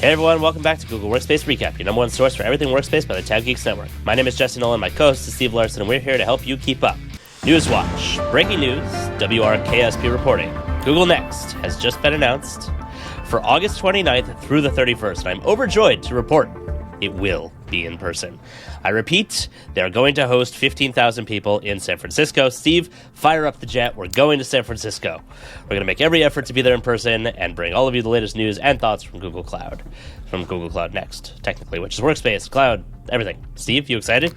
Hey everyone, welcome back to Google Workspace Recap, your number one source for everything Workspace by the tabGeeks Network. My name is Jesse Nolan, my co-host is Steve Larson, and we're here to help you keep up. Newswatch, breaking news, WRKSP reporting. Google Next has just been announced for August 29th through the 31st, and I'm overjoyed to report it will be in person. I repeat, they're going to host 15,000 people in San Francisco. Steve, fire up the jet. We're going to San Francisco. We're going to make every effort to be there in person and bring all of you the latest news and thoughts from Google Cloud. From Google Cloud Next, technically, which is Workspace, Cloud, everything. Steve, you excited?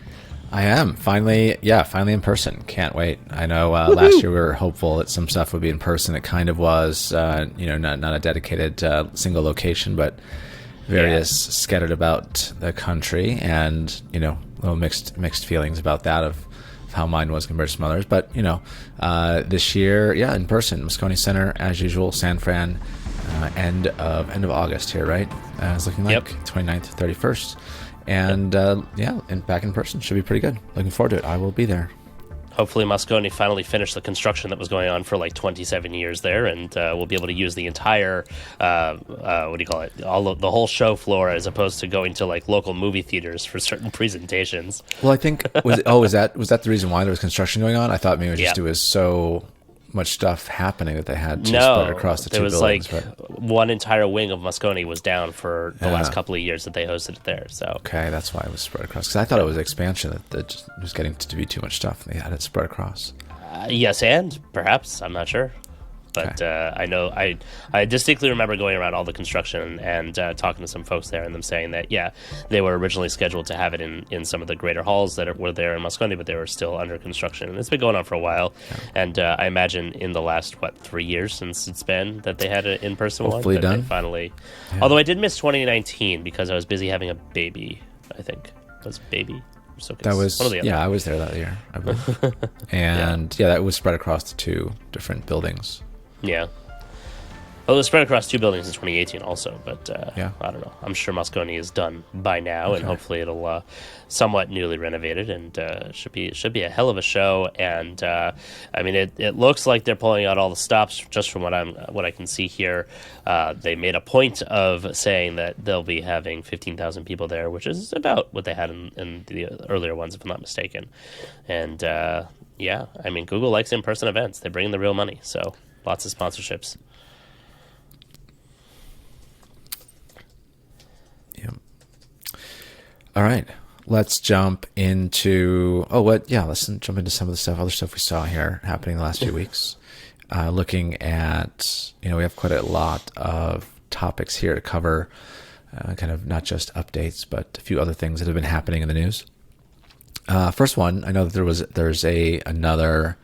I am. Finally in person. Can't wait. I know last year we were hopeful that some stuff would be in person. It kind of was, not a dedicated single location, but various scattered about the country, and little mixed feelings about that of how mine was compared to some others. But this year, in person, Moscone Center as usual, San Fran, end of August here, right? It's looking like 29th, 31st, and and back in person should be pretty good. Looking forward to it. I will be there. Hopefully Moscone finally finished the construction that was going on for like 27 years there, and we'll be able to use the entire, the whole show floor, as opposed to going to like local movie theaters for certain presentations. Well, I think, was that the reason why there was construction going on? I thought maybe it was just it was so much stuff happening that they had to spread across the two buildings. There was one entire wing of Moscone was down for the last couple of years that they hosted it there. So okay, that's why it was spread across. Because I thought it was expansion that just was getting to be too much stuff, and they had it spread across. Yes, and perhaps, I'm not sure. But I know I distinctly remember going around all the construction and talking to some folks there, and them saying that, they were originally scheduled to have it in some of the greater halls that were there in Moscone, but they were still under construction. And it's been going on for a while. Yeah. And I imagine in the last, 3 years since it's been that they had an in-person hopefully one. Done. Finally. Yeah. Although I did miss 2019 because I was busy having a baby, I think. Was baby? That was, I was there that year, I believe. And that was spread across the two different buildings. Yeah. Well, it was spread across two buildings in 2018 also, but I don't know. I'm sure Moscone is done by now, and hopefully it'll somewhat newly renovated, and should be a hell of a show. And it looks like they're pulling out all the stops just from what I can see here. They made a point of saying that they'll be having 15,000 people there, which is about what they had in the earlier ones, if I'm not mistaken. And Google likes in-person events. They bring in the real money, so lots of sponsorships. Yeah. All right. Let's jump into let's jump into some of the other stuff we saw here happening the last few weeks. Looking at, we have quite a lot of topics here to cover, kind of not just updates, but a few other things that have been happening in the news. First one, I know that there's another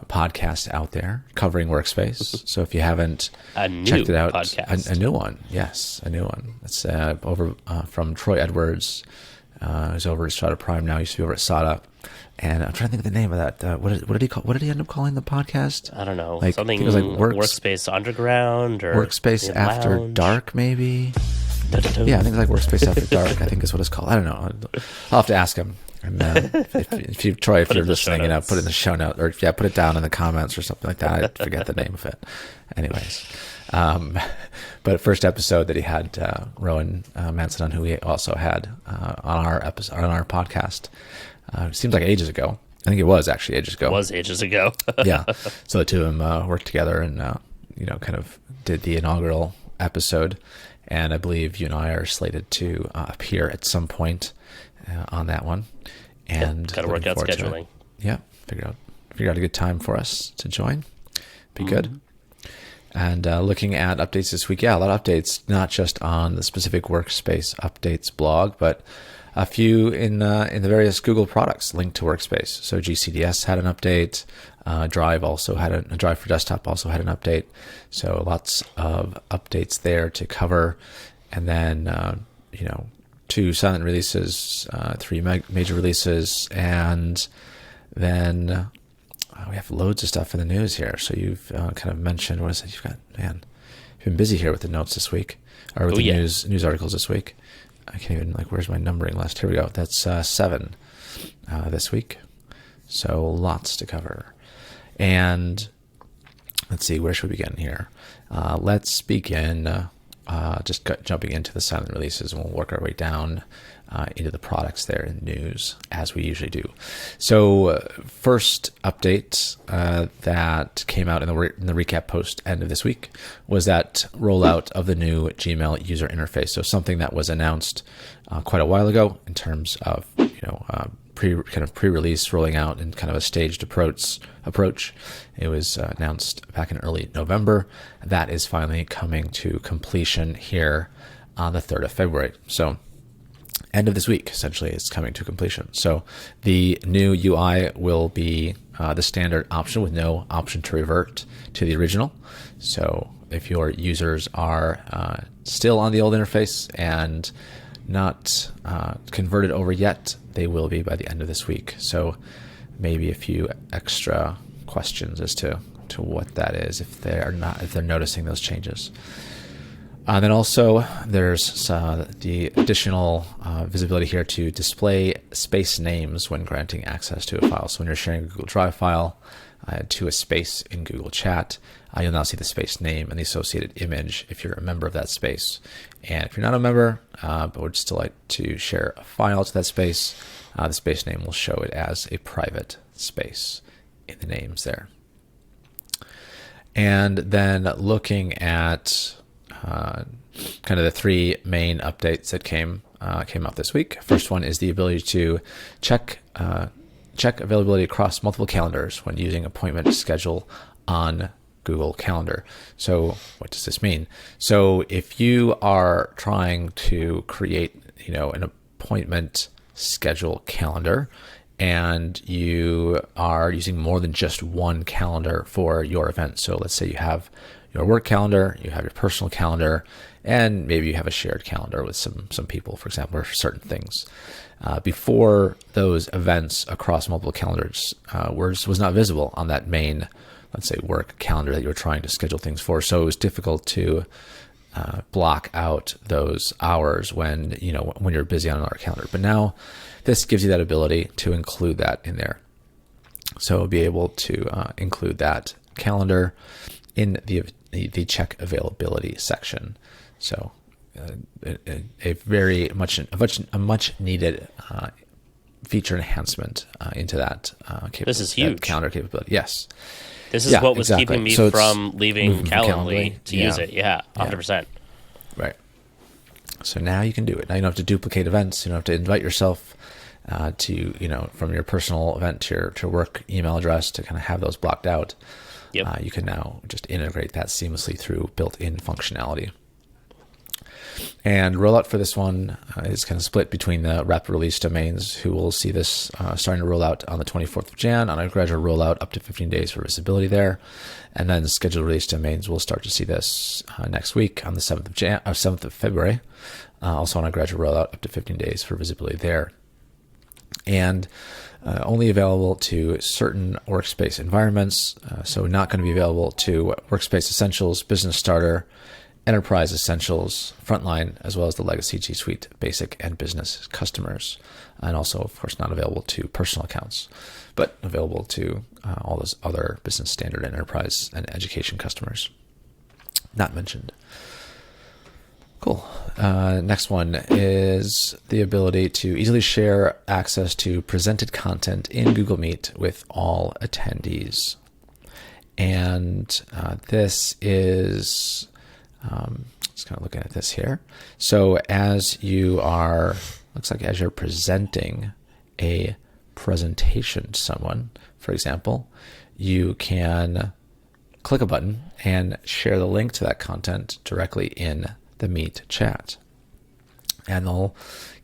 podcast out there covering Workspace. So if you haven't checked it out, a new one. Yes, a new one. It's over from Troy Edwards, who's over at Shoutout Prime now. Used to be over at SADA. And I'm trying to think of the name of that. What did he end up calling the podcast? I don't know. Like, something like Workspace Underground or Workspace After Lounge. Dark, maybe. Yeah, I think it's like Workspace After Dark. I think is what it's called. I don't know. I'll have to ask him. And if you're listening, put it in the show note, or put it down in the comments or something like that. I forget the name of it. Anyways, but first episode that he had Rowan Manson on, who we also had on our podcast. Seems like ages ago. I think it was actually ages ago. It was ages ago. Yeah. So the two of them worked together and kind of did the inaugural episode. And I believe you and I are slated to appear at some point on that one. And got to work out scheduling. Yeah, figure out a good time for us to join. Be good. And looking at updates this week, a lot of updates, not just on the specific Workspace updates blog, but a few in the various Google products linked to Workspace. So GCDS had an update. Drive also had a Drive for Desktop also had an update. So lots of updates there to cover. And then 2 silent releases, 3 major releases, and then we have loads of stuff in the news here. So you've kind of mentioned, what is it? You've been busy here with the notes this week, or with the news articles this week. I can't even, where's my numbering list? Here we go. That's 7 this week. So lots to cover. And let's see, where should we begin here? Let's begin jumping into the silent releases, and we'll work our way down into the products there in news as we usually do. So first update that came out in the recap post end of this week was that rollout of the new Gmail user interface. So something that was announced quite a while ago in terms of pre-release rolling out in kind of a staged approach. It was announced back in early November. That is finally coming to completion here on the 3rd of February. So end of this week, essentially, is coming to completion. So the new UI will be the standard option with no option to revert to the original. So if your users are still on the old interface and not converted over yet, they will be by the end of this week. So maybe a few extra questions as to what that is if they're noticing those changes. Then also there's the additional visibility here to display space names when granting access to a file. So when you're sharing a Google Drive file to a space in Google Chat, you'll now see the space name and the associated image if you're a member of that space. And if you're not a member, but would still like to share a file to that space, the space name will show it as a private space in the names there. And then looking at kind of the three main updates that came out this week. First one is the ability to check availability across multiple calendars when using appointment schedule on Google Calendar. So what does this mean? So if you are trying to create, an appointment schedule calendar, and you are using more than just one calendar for your event. So let's say you have your work calendar, you have your personal calendar, and maybe you have a shared calendar with some people, for example, or certain things. Before those events across multiple calendars was not visible on that main, let's say, work calendar that you were trying to schedule things for. So it was difficult to block out those hours when you're busy on another calendar. But now this gives you that ability to include that in there. So be able to include that calendar in the check availability section. So a much needed feature enhancement into that. This is huge. That calendar capability. Yes. This is what was keeping me from leaving Calendly to use it. Yeah, 100%. Right. So now you can do it. Now you don't have to duplicate events. You don't have to invite yourself from your personal event to your work email address to kind of have those blocked out. Yep. You can now just integrate that seamlessly through built-in functionality. And rollout for this one is kind of split between the rapid release domains, who will see this starting to roll out on the 24th of Jan on a gradual rollout up to 15 days for visibility there. And then scheduled release domains will start to see this next week on the 7th of February, also on a gradual rollout up to 15 days for visibility there. And only available to certain Workspace environments, so not going to be available to Workspace Essentials, Business Starter, Enterprise Essentials, Frontline, as well as the Legacy G Suite Basic and Business customers. And also, of course, not available to personal accounts, but available to all those other Business Standard, Enterprise, and Education customers. Not mentioned. Cool. Next one is the ability to easily share access to presented content in Google Meet with all attendees. And this is, just kind of looking at this here. So as you're presenting a presentation to someone, for example, you can click a button and share the link to that content directly in the Meet chat. And they'll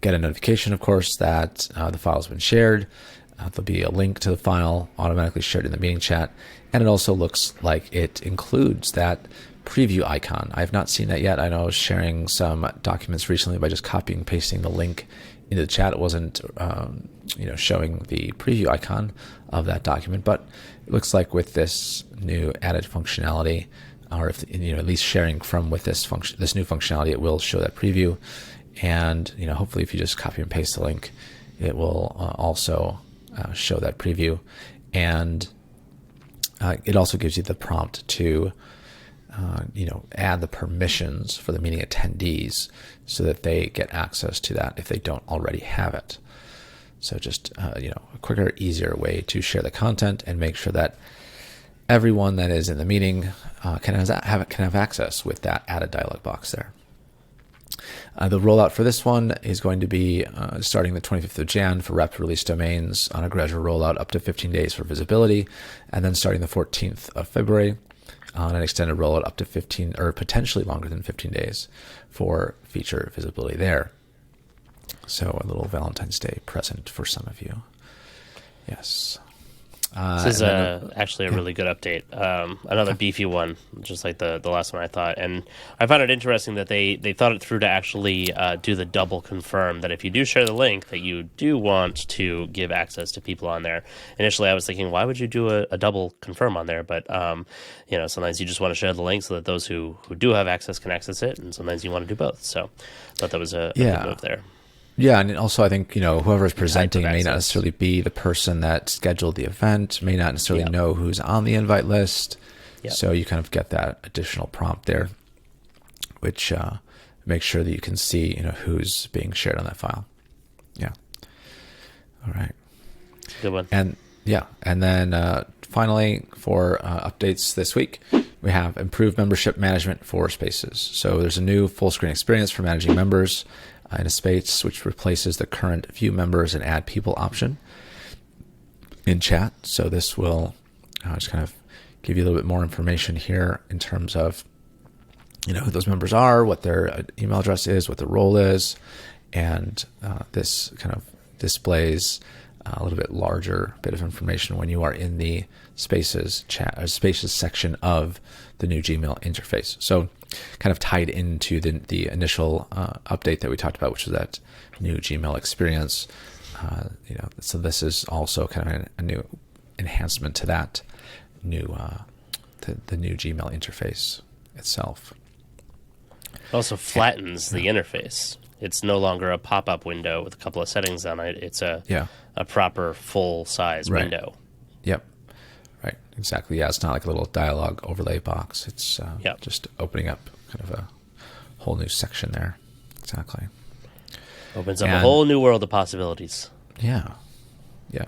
get a notification, of course, that the file has been shared. There'll be a link to the file automatically shared in the meeting chat. And it also looks like it includes that preview icon. I have not seen that yet. I know I was sharing some documents recently by just copying and pasting the link into the chat. It wasn't showing the preview icon of that document, but it looks like with this new added functionality, or if at least sharing from with this new functionality, it will show that preview. And hopefully if you just copy and paste the link, it will also show that preview. And it also gives you the prompt to add the permissions for the meeting attendees so that they get access to that if they don't already have it. So just, a quicker, easier way to share the content and make sure that everyone that is in the meeting can have access with that added dialog box there. The rollout for this one is going to be starting the 25th of Jan for rapid release domains on a gradual rollout up to 15 days for visibility, and then starting the 14th of February on an extended rollout up to 15 or potentially longer than 15 days for feature visibility there. So a little Valentine's Day present for some of you. Yes. This is actually a really good update. Another beefy one, just like the last one I thought. And I found it interesting that they thought it through to actually do the double confirm, that if you do share the link, that you do want to give access to people on there. Initially, I was thinking, why would you do a double confirm on there? But, sometimes you just want to share the link so that those who do have access can access it, and sometimes you want to do both. So I thought that was a good move there. Yeah, and also I think, whoever is presenting may not necessarily be the person that scheduled the event, may not necessarily know who's on the invite list. Yep. So you kind of get that additional prompt there, which makes sure that you can see, who's being shared on that file. Yeah. All right. Good one. And then finally for updates this week, we have improved membership management for spaces. So there's a new full screen experience for managing members in a space, which replaces the current view members and add people option in chat. So this will just kind of give you a little bit more information here in terms of, who those members are, what their email address is, what their role is, and this kind of displays a little bit larger bit of information when you are in the Spaces chat or Spaces section of the new Gmail interface. So kind of tied into the initial update that we talked about, which was that new Gmail experience. So this is also kind of a new enhancement to that new the new Gmail interface itself. It also flattens the interface. It's no longer a pop-up window with a couple of settings on it. It's a proper full-size window. Yep. Right. Exactly. Yeah. It's not like a little dialogue overlay box. It's just opening up kind of a whole new section there. Exactly. Opens up a whole new world of possibilities. Yeah. Yeah.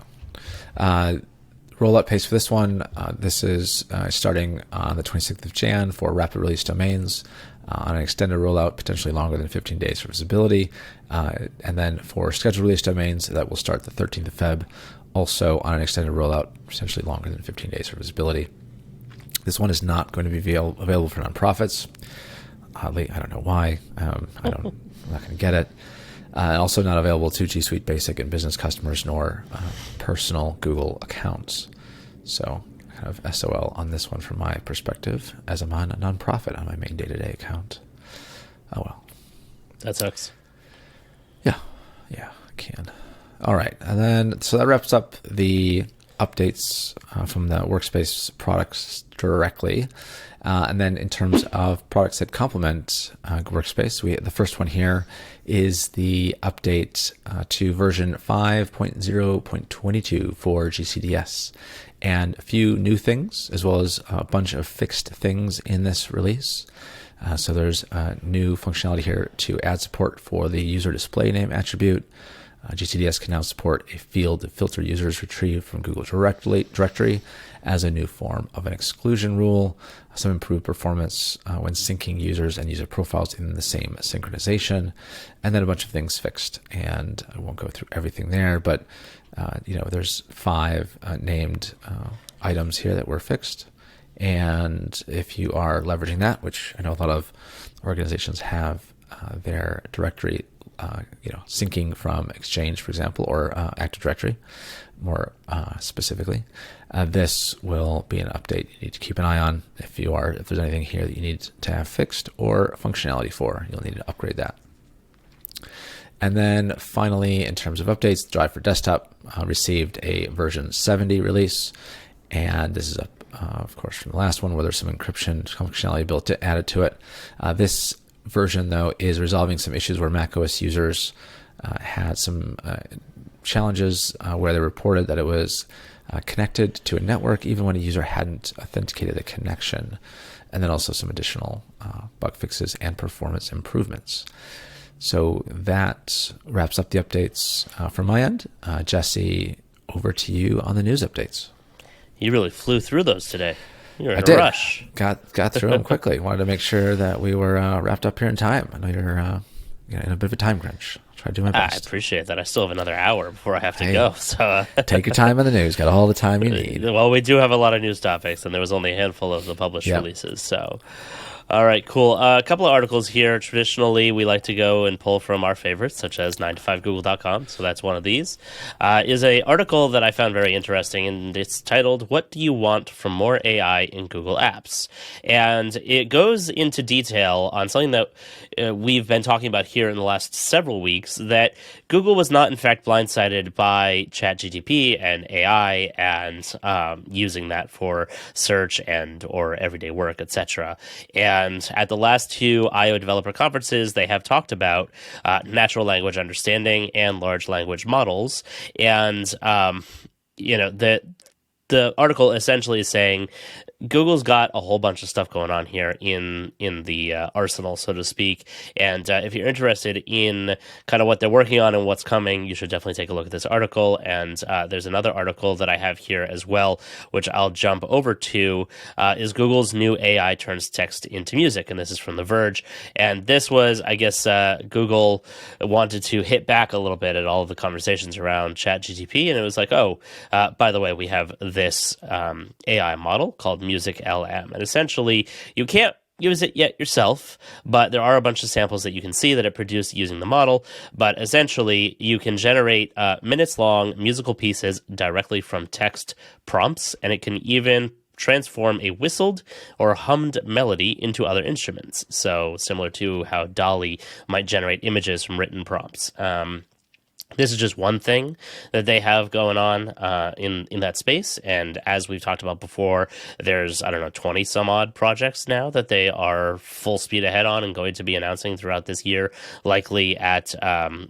Rollout pace for this one. This is starting on the 26th of Jan for rapid release domains on an extended rollout, potentially longer than 15 days for visibility. And then for scheduled release domains, that will start the 13th of Feb, also on an extended rollout, potentially longer than 15 days for visibility. This one is not going to be available for nonprofits. Oddly, I don't know why. I'm not going to get it. Also not available to G Suite Basic and business customers, nor personal Google accounts. So kind of SOL on this one from my perspective, as I'm on a nonprofit on my main day-to-day account. Oh well. That sucks. Yeah, I can. All right, and then so that wraps up the updates from the Workspace products directly. And then in terms of products that complement Workspace, the first one here is the update to version 5.0.22 for GCDS. And a few new things, as well as a bunch of fixed things in this release. So there's new functionality here to add support for the user display name attribute. GCDS can now support a field to filter users retrieved from Google directory as a new form of an exclusion rule. Some improved performance when syncing users and user profiles in the same synchronization, and then a bunch of things fixed. And I won't go through everything there, but there's 5 named items here that were fixed. And if you are leveraging that, which I know a lot of organizations have their directory syncing from Exchange, for example, or Active Directory, more specifically, this will be an update you need to keep an eye on. If there's anything here that you need to have fixed or functionality for, you'll need to upgrade that. And then finally, in terms of updates, Drive for Desktop received a version 70 release, and this is of course, from the last one where there's some encryption functionality added to it. This version, though, is resolving some issues where macOS users had some challenges where they reported that it was connected to a network even when a user hadn't authenticated the connection. and then also some additional bug fixes and performance improvements. So that wraps up the updates from my end. Jesse, over to you on the news updates. You really flew through those today. You were in I a did. rush. Got through them quickly. Wanted to make sure that we were wrapped up here in time. I know you're in a bit of a time crunch. Try to do my best. I appreciate that. I still have another hour before I have to go. So take your time on the news. Got all the time you need. Well, we do have a lot of news topics, and there was only a handful of the published releases. So, all right, cool. A couple of articles here. Traditionally, we like to go and pull from our favorites, such as 9to5google.com. So that's one of these. Is a article that I found very interesting, and it's titled, "What Do You Want from More AI in Google Apps?" And it goes into detail on something that we've been talking about here in the last several weeks, that Google was not, in fact, blindsided by ChatGPT and AI and using that for search and or everyday work, etc. And at the last two I/O developer conferences, they have talked about natural language understanding and large language models. And, the article essentially is saying Google's got a whole bunch of stuff going on here in the arsenal, so to speak. And if you're interested in kind of what they're working on and what's coming, you should definitely take a look at this article. And there's another article that I have here as well, which I'll jump over to, is Google's new AI turns text into music. And this is from The Verge. And this was, I guess, Google wanted to hit back a little bit at all of the conversations around ChatGPT. And it was like, by the way, we have this AI model called Music LM. And essentially, you can't use it yet yourself, but there are a bunch of samples that you can see that it produced using the model. But essentially, you can generate minutes-long musical pieces directly from text prompts, and it can even transform a whistled or hummed melody into other instruments. So similar to how DALL-E might generate images from written prompts. This is just one thing that they have going on in that space. And as we've talked about before, there's, 20 some odd projects now that they are full speed ahead on and going to be announcing throughout this year, likely at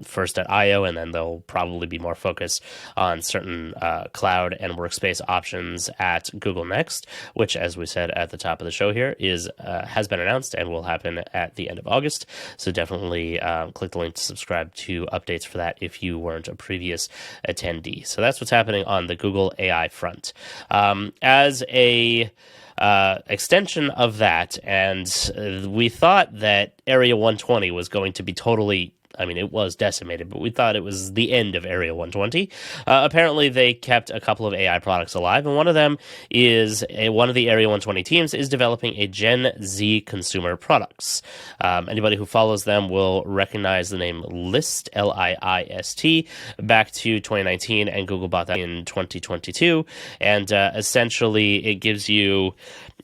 first at I/O, and then they'll probably be more focused on certain cloud and workspace options at Google Next, which, as we said at the top of the show here, has been announced and will happen at the end of August. So definitely click the link to subscribe to updates for that if you weren't a previous attendee. So that's what's happening on the Google AI front. As a extension of that, and we thought that Area 120 was going to be totally, it was decimated, but we thought it was the end of Area 120. Apparently, they kept a couple of AI products alive, and one of them is one of the Area 120 teams is developing a Gen Z consumer products. Anybody who follows them will recognize the name List, L-I-I-S-T, back to 2019, and Google bought that in 2022. And essentially, it gives you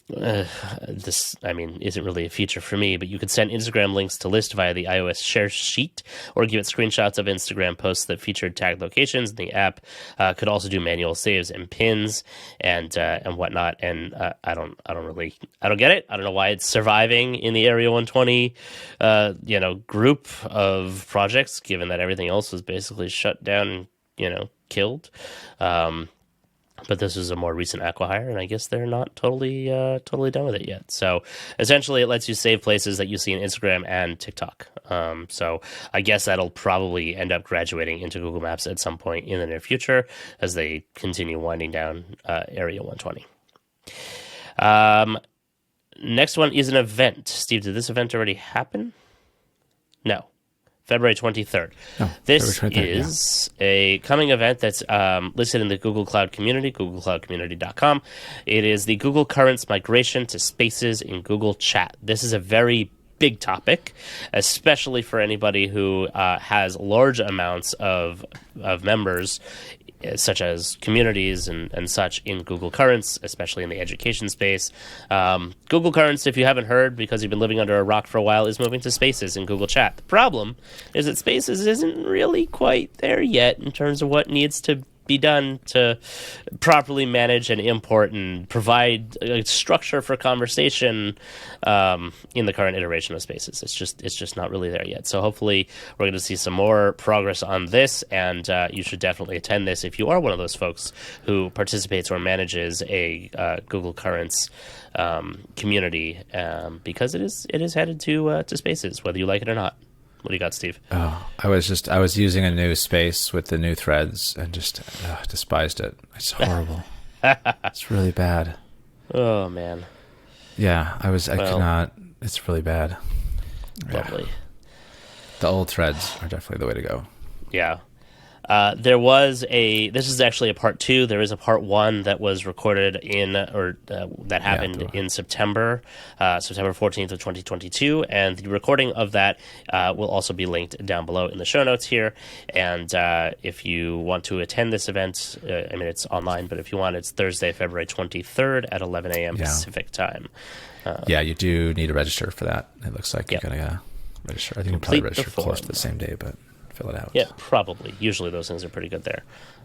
this, isn't really a feature for me, but you could send Instagram links to List via the iOS share sheet, or give it screenshots of Instagram posts that featured tagged locations. The app could also do manual saves and pins and whatnot. And I don't get it. I don't know why it's surviving in the Area 120 group of projects, given that everything else was basically shut down and killed. But this is a more recent acqui-hire, and I guess they're not totally done with it yet. So essentially, it lets you save places that you see in Instagram and TikTok. So I guess that'll probably end up graduating into Google Maps at some point in the near future as they continue winding down Area 120. Next one is an event. Steve, did this event already happen? No. February 23rd. Oh, this February 23rd, is a coming event that's listed in the Google Cloud community, googlecloudcommunity.com. It is the Google Currents migration to Spaces in Google Chat. This is a very big topic, especially for anybody who has large amounts of members, such as communities and such in Google Currents, especially in the education space. Google Currents, if you haven't heard, because you've been living under a rock for a while, is moving to Spaces in Google Chat. The problem is that Spaces isn't really quite there yet in terms of what needs to be done to properly manage and import and provide a structure for conversation in the current iteration of Spaces. It's just not really there yet. So hopefully we're going to see some more progress on this, and you should definitely attend this if you are one of those folks who participates or manages a Google Currents community, because it is headed to Spaces, whether you like it or not. What do you got, Steve? Oh, I was using a new space with the new threads and just despised it. It's horrible. It's really bad. Oh man. Yeah, I cannot. It's really bad. Lovely. Yeah. The old threads are definitely the way to go. Yeah. This is actually a part 2. There is a part 1 that was recorded that happened in September 14th of 2022. And the recording of that will also be linked down below in the show notes here. And if you want to attend this event, it's online, but if you want, it's Thursday, February 23rd at 11 a.m. Pacific time. You do need to register for that. It looks like you're going to register. I think you probably register close to the same day, but fill it out. Yeah, probably. Usually those things are pretty good there.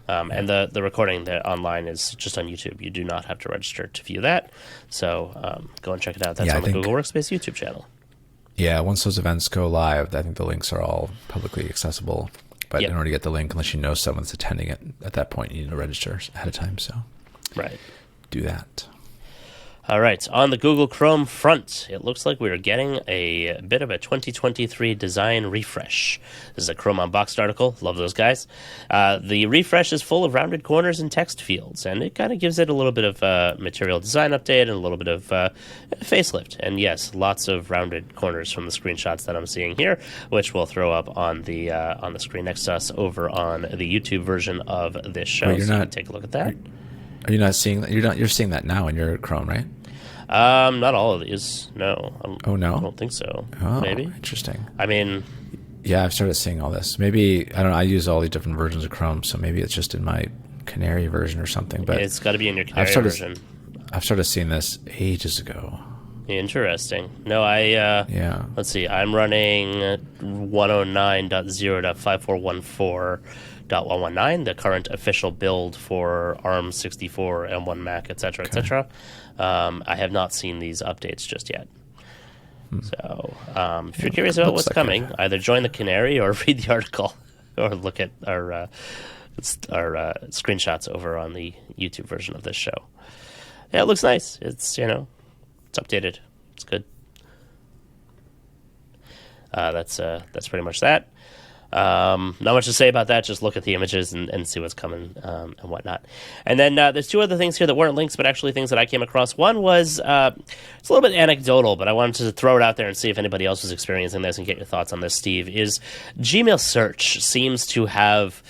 And the recording there online is just on YouTube. You do not have to register to view that. So go and check it out. That's on the Google Workspace YouTube channel. Yeah, once those events go live, I think the links are all publicly accessible. But in order to get the link, unless you know someone's attending it, at that point you need to register ahead of time. So do that. All right, on the Google Chrome front, it looks like we're getting a bit of a 2023 design refresh. This is a Chrome Unboxed article. Love those guys. The refresh is full of rounded corners and text fields, and it kind of gives it a little bit of material design update and a little bit of facelift. And yes, lots of rounded corners from the screenshots that I'm seeing here, which we'll throw up on the screen next to us over on the YouTube version of this show. You can take a look at that. Are you not seeing that? You're seeing that now in your Chrome, right? Not all of these. No. Oh, no? I don't think so. Oh, maybe. Interesting. I mean... Yeah, I've started seeing all this. Maybe, I don't know, I use all these different versions of Chrome, so maybe it's just in my Canary version or something. But it's got to be in your Canary version. I've started seeing this ages ago. Interesting. No, let's see, I'm running 109.0.5414.119, the current official build for ARM64, M1 Mac, etc., etc. I have not seen these updates just yet. So if you're curious about what's coming, either join the Canary or read the article or look at our screenshots over on the YouTube version of this show. Yeah, it looks nice. It's, it's updated. It's good. That's pretty much that. Not much to say about that. Just look at the images and see what's coming and whatnot. And then there's two other things here that weren't links, but actually things that I came across. One was it's a little bit anecdotal, but I wanted to throw it out there and see if anybody else was experiencing this and get your thoughts on this, Steve. Is Gmail search seems to have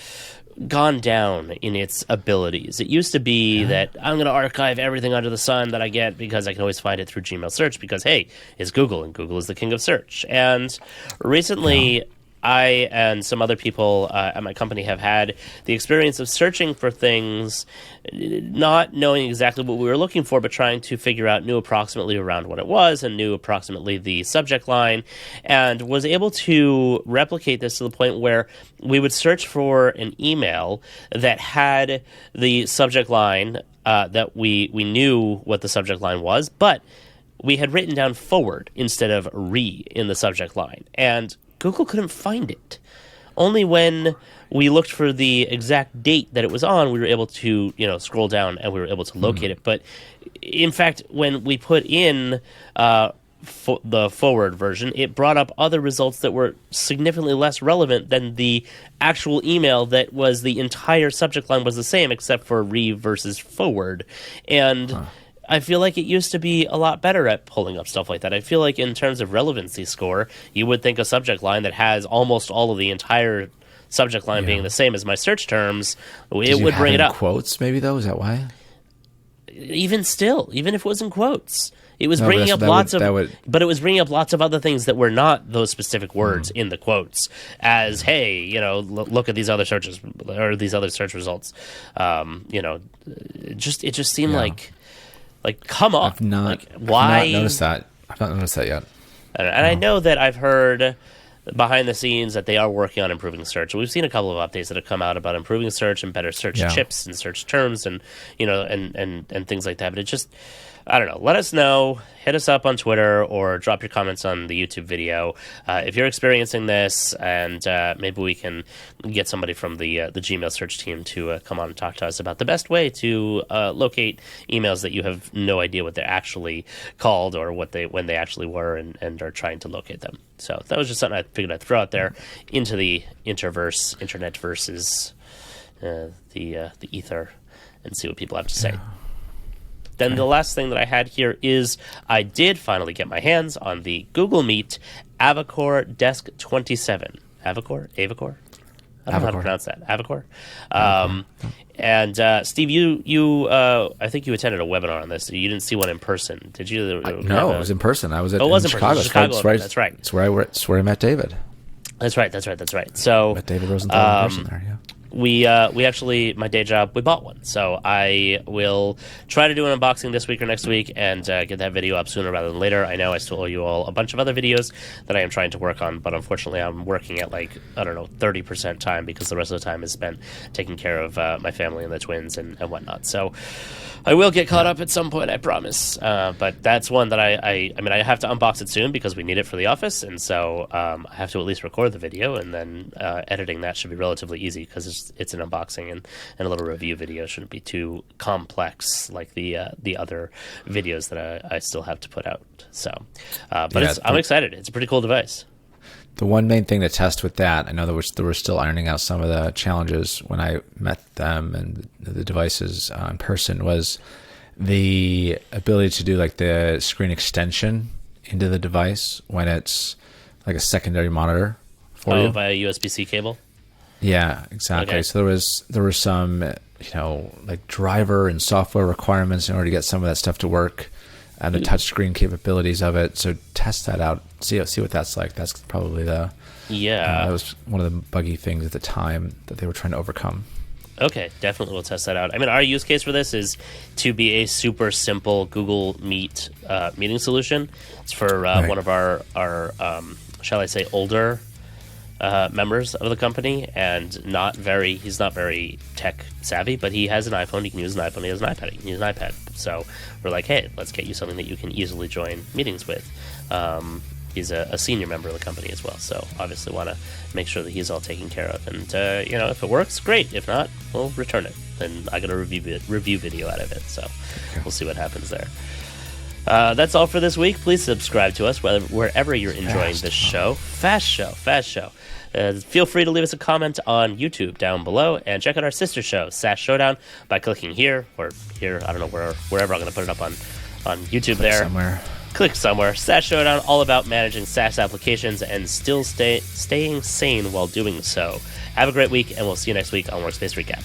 gone down in its abilities. It used to be that I'm going to archive everything under the sun that I get because I can always find it through Gmail search because, hey, it's Google, and Google is the king of search. And recently... I and some other people at my company have had the experience of searching for things, not knowing exactly what we were looking for, but trying to figure out, knew approximately around what it was and knew approximately the subject line, and was able to replicate this to the point where we would search for an email that had the subject line that we knew what the subject line was, but we had written down forward instead of re in the subject line. And Google couldn't find it. Only when we looked for the exact date that it was on, we were able to, scroll down and we were able to locate it. But in fact, when we put in the forward version, it brought up other results that were significantly less relevant than the actual email that was the entire subject line was the same, except for re versus forward. And... I feel like it used to be a lot better at pulling up stuff like that. I feel like in terms of relevancy score, you would think a subject line that has almost all of the entire subject line being the same as my search terms, it would bring it up. Quotes, maybe, though? Is that why? Even still, even if it was in quotes, it was bringing up lots of, but it was bringing up lots of other things that were not those specific words in the quotes. As hey, look at these other searches or these other search results. It just seemed like. Come on. I've not why? I've not noticed that. I've not noticed that yet. And I know that I've heard behind the scenes that they are working on improving search. We've seen a couple of updates that have come out about improving search and better search chips and search terms and and things like that. But it just, I don't know. Let us know. Hit us up on Twitter or drop your comments on the YouTube video if you're experiencing this, and maybe we can get somebody from the Gmail search team to come on and talk to us about the best way to locate emails that you have no idea what they're actually called or when they actually were, and are trying to locate them. So that was just something I figured I'd throw out there into the internet versus the ether, and see what people have to say. Then the last thing that I had here is I did finally get my hands on the Google Meet Avocor Desk 27. Avocor? I don't know how to pronounce that. Avocor. And Steve, you I think you attended a webinar on this. You didn't see one in person, did you? No, it was in person. I was at Chicago. That's right. It's where I met David. That's right. So met David Rosenthal in person there. Yeah. We actually, my day job, we bought one. So I will try to do an unboxing this week or next week and get that video up sooner rather than later. I know I still owe you all a bunch of other videos that I am trying to work on, but unfortunately I'm working at 30% time, because the rest of the time is spent taking care of my family and the twins and whatnot. So I will get caught up at some point, I promise. But that's one that I have to unbox it soon because we need it for the office. And so I have to at least record the video, and then editing that should be relatively easy because it's an unboxing, and a little review video shouldn't be too complex like the other videos that I still have to put out. So, I'm excited. It's a pretty cool device. The one main thing to test with that, I know they were still ironing out some of the challenges when I met them and the devices in person, was the ability to do the screen extension into the device when it's like a secondary monitor for you. Via USB-C cable? Yeah, exactly. Okay. So there were some, driver and software requirements in order to get some of that stuff to work, and the touchscreen capabilities of it. So test that out. See what that's like. That's probably that was one of the buggy things at the time that they were trying to overcome. Okay, definitely we'll test that out. I mean, our use case for this is to be a super simple Google Meet meeting solution. It's for one of our shall I say, older members of the company, and he's not very tech savvy, but he has an iPhone. He can use an iPhone. He has an iPad. He can use an iPad. So we're like, hey, let's get you something that you can easily join meetings with. He's a senior member of the company as well, so obviously want to make sure that he's all taken care of. And if it works, great. If not, we'll return it. Then I got a review video out of it. So we'll see what happens there. That's all for this week. Please subscribe to us wherever you're enjoying this show. Fast show. Feel free to leave us a comment on YouTube down below, and check out our sister show, SaaS Showdown, by clicking here or here. I don't know wherever I'm going to put it up on YouTube. Click somewhere. SaaS Showdown, all about managing SaaS applications and still staying sane while doing so. Have a great week, and we'll see you next week on Workspace Recap.